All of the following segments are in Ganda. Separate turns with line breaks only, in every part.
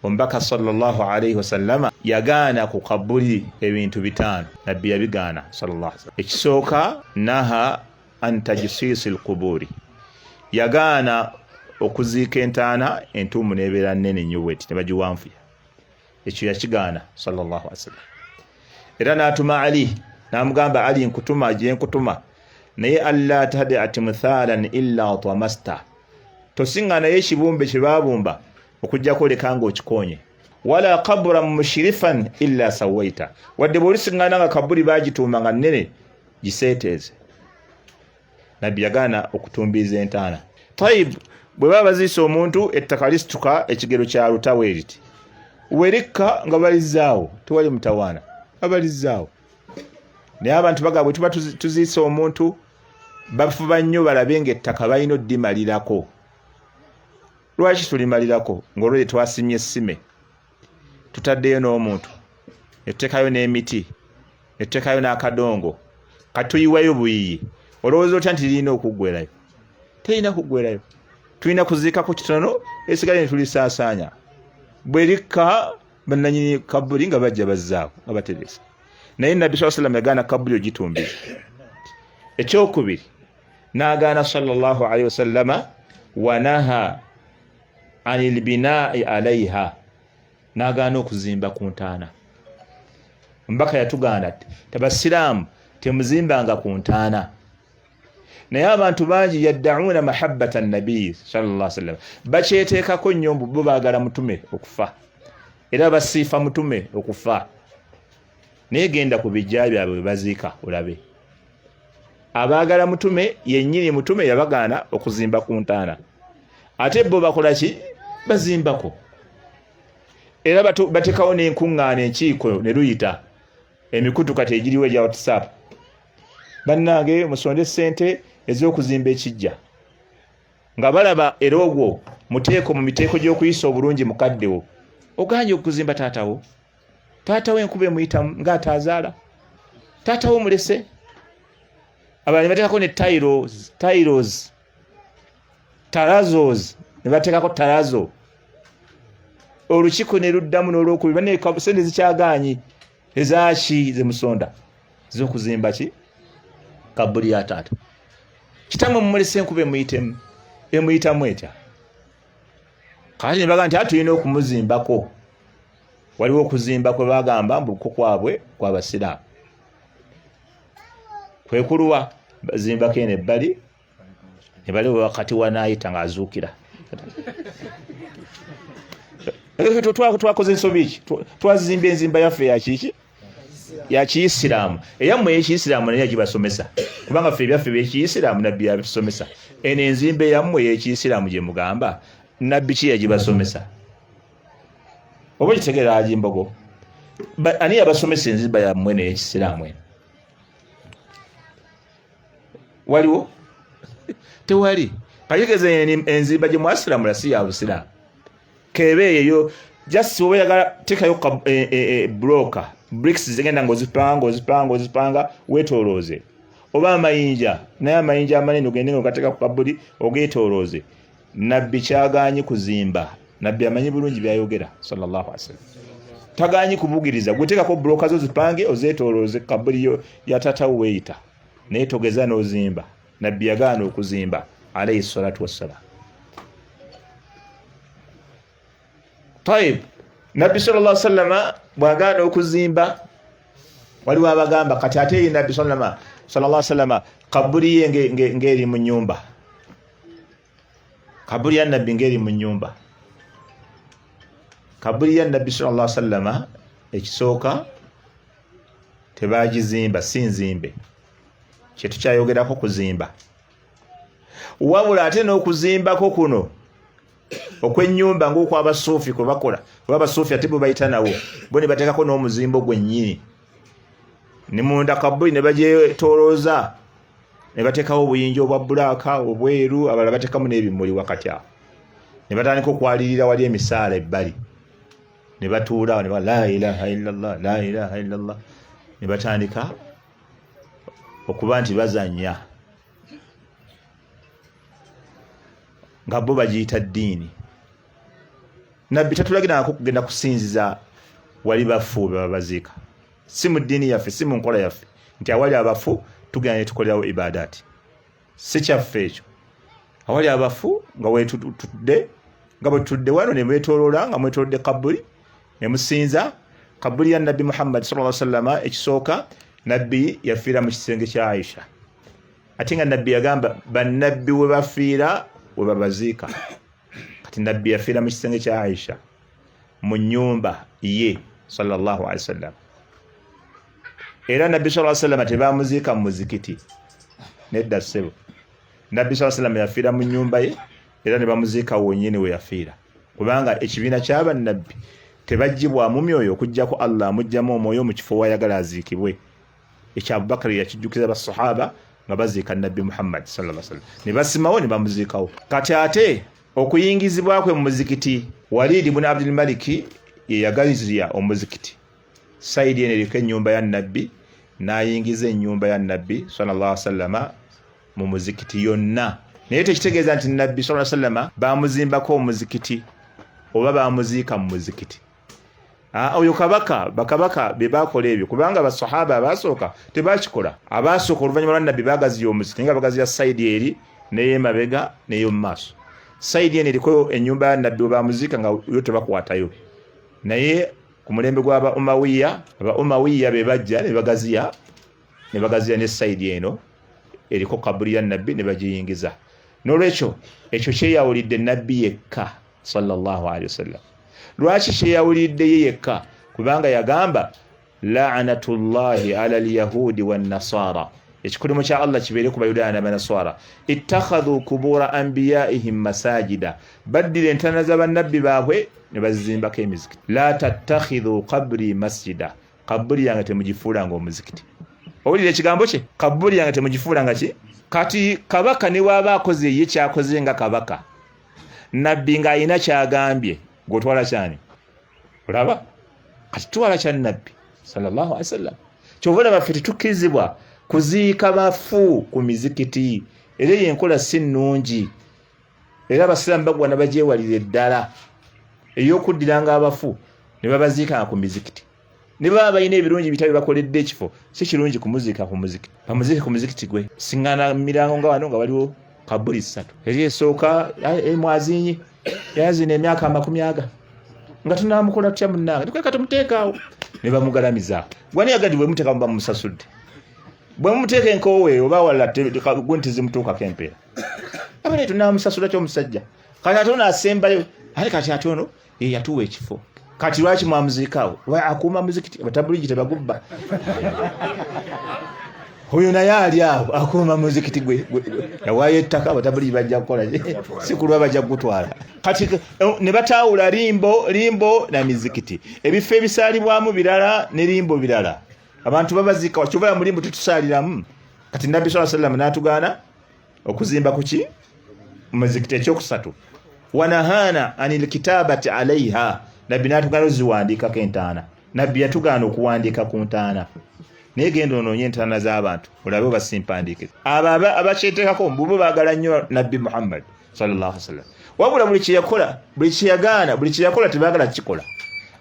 omubaka sallallahu alayhi wasallama yagaana ku kabuli ebintu bitaano. Nabbi yabigaana sallallahu alayhi wasallam. Ekisooka naha an tajsisi alquburi, yagaana okuziika entaana entuumu nebeera nnene nnyo bweti ne bagiwanvuya. Ekyo yakigaana sallallahu alayhi wasallam. Era n'atuma Ali n'amugamba, Ali nkutuma gye nkutuma, naye alla tahdi timthalan illa tamasta, tosinga naye ekibumbe kye baabumba okujjako lekanga okikonye. Wala qabra mushrifan illa sawaita, wadde bw'olisingana nga kabuli bagituuma nga nnene giseeteeze. Nabbi yagaana okutumbiza entaana. Tayib, bwe baba baziisa omuntu ettaka lisituka ekigero kya lutawe riti, werikka nga balizaawo, tewali mutawaana, abalizaawo. Naye abantu bagamba bwe tuba tuziisa omuntu bafuba nnyo balabe ng'ettaka balina oddimalirako. Lwaki tulimalirako? Ng'olwekyo twasimye essime, tutaddeyo n'omuntu, ne tuteekayo n'emiti, ne tuteekayo n'akadongo, katuyiwayo buyiyi. Olowooza otya nti lirina okuggwerayo? Terina kuggwerayo. Tulina kuziikako kitono, esigale ne tulisaasaanya. Bwe likka bannanyini kabuli nga bajja bazzaawo nga bateresa. Naye Nabbi sallallahu alayhi wasallam yagaana kabuli ogitumbiza. Ekyokubiri, n'agaana sallallahu alayhi wasallama wanaha anil binaa'i alayha, n'agaana okuzimba ku ntaana. Mbaka yatugaana tabasiraamu temuzimbanga ku ntaana. Naye abantu bangi yaddauna mahabbata nabi sallallahu alayhi wasallam, bakyeteekako nnyo bo baagala mutume okufa era basiifa mutume okufa. Naye genda ku bijja byabwe baziika olabe. Abaagala mutume yennyini mutume yabagaana okuzimba ku ntaana, ate bo bakola ki? Bazimbako. Era batekawo n'enkuŋŋaana enkiiko ne luyita emikutu kati egiriwo egya WhatsApp, bannange musonde ssente ez'okuzimba ekijja, nga balaba era ogwo muteeko mu miteeko gy'okuyisa obulungi mukaddewo. Oganye okuzimba taatawo, taatawo enkuba emuyitamu ng'ataazaala, taatawo mulese. Abantu bateekako ne tiles, tarazos, ne bateekako tarazo. Olukiiko ne luddamu n'olwokubiri, banne sente zikyagaanyi ezaaki ze musonda z'okuzimba ki? Kabuli ya taata. Kitamu mumulese enkuba emuyitamu etya. Kati ne bagamba nti tulina okumuzimbako. Waliwo okuzimba kwe bagamba mbuko kwabwe kw'Abasiraamu. Kwekuluwa bazimbako eno ebbali, ne bali wakati wanaayita ng'azuukira. Twakoze ensobi ki? Twazimba enzimba yaffe ya kiki? Ya Kiyisiraamu. Eyammwe ey'Ekiyisiraamu naye yagibasomesa, kubanga ffe ebyaffe eby'Ekiyisiraamu Nabbi yabisomesa. Eno enzimba eyammwe ey'Ekiyisiraamu gye mugamba, Nabbi ki yagibasomesa? Oba kitegeera Ajimbogo? Ani yabasomesa enzimba yammwe n'ey'Ekisiraamu eno? Waliwo? Tewali. Kayigeza enzimba gye mwasiramula si ya Busiraamu. Kebe eyo just oba yagala tekayo broker bricks zigenda ng'ozipanga weetoolooze. Oba amayinja, naye amayinja amanene ogende ng'ogateeka ku kabuli ogeetoolooze. Nabbi kyagaanyi kuzimba. Nabbi amanyi bulungi byayogera sallallahu alaihi wasallam. Tagaanyi kubugiriza. Gweteekako broker zo zipange ozeetoolooze kabuli ya taata weeyita. Naye togeza n'ozimba. Nabbi yagaana okuzimba alayhi salatu wassalam. Taib, Nabbi sallallahu alaihi wasallam bwagaana okuzimba, waliwo abagamba kati ate Nabbi sallallahu alaihi wasallam kabuli ye ng'eri mu nnyumba. Kabuli ya Nabbi ng'eri mu nnyumba. Kabuli ya Nabbi sallallahu alaihi wasallam ekisooka tebagizimba, si nzimbe. Kye tukyayogerako kuzimba. Wabula ate n'okuzimbako kuno okwennyumba ng'okw'Abasuufi kwe bakola. Kuba Abasuufi ate bo bayita nawo, bo ne bateekako n'omuzimbo gwennyini. Ne munda kabuli ne bagyetoolooza, ne bateekawo obuyinja obwa bbulaaka, obweru, abalala bateekamu n'ebimuli wakati awo. Ne batandika okwalirira wali emisaala ebbali. Ne batuula ne ba la ilaha illallah, la ilaha illallah. Ne batandika okuba nti bazannya. Nga bo bagiyita ddiini. nabbi tatulagira kugenda kusinziza wali bafu babaziika si mu ddiini yaffe si mu nkola yaffe nti awali abafu tugenda ne tukolerawo ibadaati si kyaffe ekyo awali abafu nga wetutudde nga bwe tutudde wano ne mwetooloola nga mwetoolodde kabuli ne musinza kabuli ya nabbi Muhammad sallallahu alaihi wasallam ekisooka nabbi yafiira mu kisenge kya Aisha ate nga nabbi yagamba bannabbi we bafiira we babaziika kati nabbi yafiira mu kisenge kya Aisha mu nnyumba ye sallallahu alaihi wasallam era nabbi sallallahu alaihi wasallam tebamuziika mu muzikiti nedda ssebo nabbi sallallahu alaihi wasallam yafiira mu nnyumba ye era ne bamuziika wonyine we yafiira kubanga ekibiina ky'aba nabbi tebajjibwamu myoyo okujjako Allah amugjamu omwoyo mu kifo wayagala aziikibwe ekya Abubakar yakijjukiza basahaba nga baziika nabbi Muhammad sallallahu alaihi wasallam ne basimawo ne bamuziikawo kati ate okuyingizibwa kwe mu muzikiti Walid ibn Abdul Malik ye yagalizia omuzikiti Saidi yene liko ennyumba ya nabbi n'ayingiza ennyumba ya nabbi sallallahu alaihi wasallam mu muzikiti yonna naye tekitegeeza nti nabbi sallallahu alaihi wasallam bamuzimbako omuzikiti oba bamuziika mu muzikiti oyo bakabaka be bakola ebyo kubanga basahaba abasooka tebakikola abasooka oluvannyuma lwa nabbi bagaziya omuzikiti nga bagaziya Saidi eri neye mabega neyo mu maaso Saidi yene liko ennyumba ya nabbi bamuziika nga yo tebakwatayo naye ku mulembe gw'aba Umawiya be bajja ne bagaziya ne Saidi eno eriko kabuli ya nabbi ne bagiyingiza n'olwekyo ekyo kyeyawulidde nabbi yekka sallallahu alaihi wasallam lwaki kyeyawulidde ye yekka kubanga yagamba la'natullahi ala alyahudi wan nasara ekikolimu kya Allah kibeere ku bayudaaya n'abanaswara ittakhadhu kubura anbiyaihim masajida baddira entana z'abannabbi baabwe ne bazizimbako emizikiti la tattakhidhu qabri masjida kabuli yange temugifuulanga omuzikiti owulira ekigambo kye kabuli yange temugifuulanga ki kati kabaka ne waaba akoze ye kyakoze nga kabaka nabbi ng'ayina kyagambye gwotwala kyani olaba kati twala kya nabbi sallallahu alaihi wasallam kyova baffe tetukkirizibwa kuziika bafu ku mizikiti era yenkola si nnungi era abasiraamu bagwa na bagyewalira eddala ey'okuddiranga abafu ne babaziikanga ku mizikiti ne baba balina ebirungi bitabi bakoledde ekifo si kirungi kumuziika ku muzikiti bamuziike ku muzikiti gwe siŋŋaana mirango nga wano nga waliwo kabuli 3 eri esooka mwazinyi yazina emyaka 40 nga tunamukola tutya munnange tukweka tumuteekaawo ne bamugalamiza gwani yagadi bwe muteeka muba musasudde bwe mumuteeka enkoowe oba wala gunti zimutuukako empeera abane tunamusasula ky'omusajja kati ate ono asembayo ate kati ate ono yatuwa ekifo kati lwaki mwamuziikaawo akuuma muzikiti abatabuligi tebagubba oyo naye ali awo akuuma muzikiti gwe yawaayo ettaka abatabuligi bajja kukola si kulwa bajja kugutwala kati ne bataawula limbo na mizikiti ebifo ebisaalibwamu birala ne limbo birala abantu babaziika wakyova mu limbo tetusaaliramu kati nabbi sallallahu alaihi wasallam n'atugaana okuzimba kuki muzikiti ekyokusatu wanahana anil kitabati alaiha nabbi n'atugaana oziwandiikako entaana nabbi yatugaana okuwandiika ku ntaana naye genda onoonye entaana z'abantu olabe obasimpandiike abo abakyeteekako bo baagala nnyo nabbi Muhammad sallallahu alaihi wasallam wabula buli kyeyakola buli kyeyakola tebaagala kikola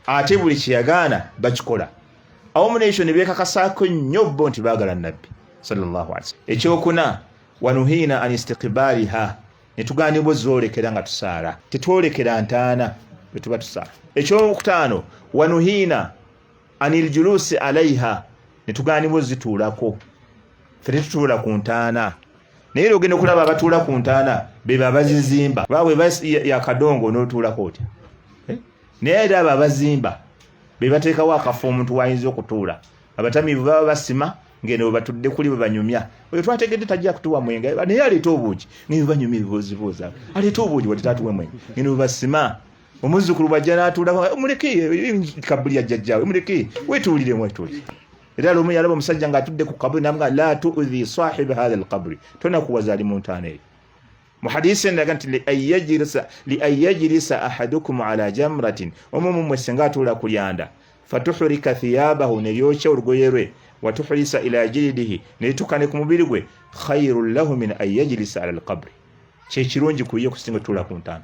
ate buli kyeyagaana bakikola awamu n'ekyo ne beekakasaako nnyo bo nti baagala nabbi sallallahu alaihi wasallam ekyokuna wanuhiina an istiqbaaliha ne tugaanibwa zoolekera nga tusaala tetwolekera ntaana bwe tuba tusaala ekyokutaano wanuhiina anil julusi alaiha ne tugaanibwa zituulako ffe tetutuula ku ntaana naye era ogenda okulaba abatuula ku ntaana be babazizimba baabwe yakadongo n'otuulako otya naye era abo abazimba be bateekawo akafo omuntu wayinza okutuula abatamiivu baba basima ngeno bwe batudde kuli bwe banyumya oyo twategedde tajja kutuwa mwenge naye aleeta obuugi ngeno banyumya ebibuuzibuuza aleeta obuugi wali tatuwe mwenge ngeno bwe basima omuzzukulu bwajja n'atuula muleke kabuli ya jjajjaawe muleke wetuulire mwetuulire era lumu yalaba omusajja ng'atudde ku kabuli namuga la tu'dhi sahibi hadha alqabri tonakuwaza ali mu ntaana eyo mu hadisi endaga nti li ayajlisa ahadukum ala jamratin omumu mmwe singa atuula ku lyanda fatuhurika thiyabahu ne lyokya olugoye lwe watuhurisa ila jildihi ne litukane ku mubiri gwe khairun lahu min ayajlisa ala alqabri kyekirungi kuye kusinga tuula ku ntaana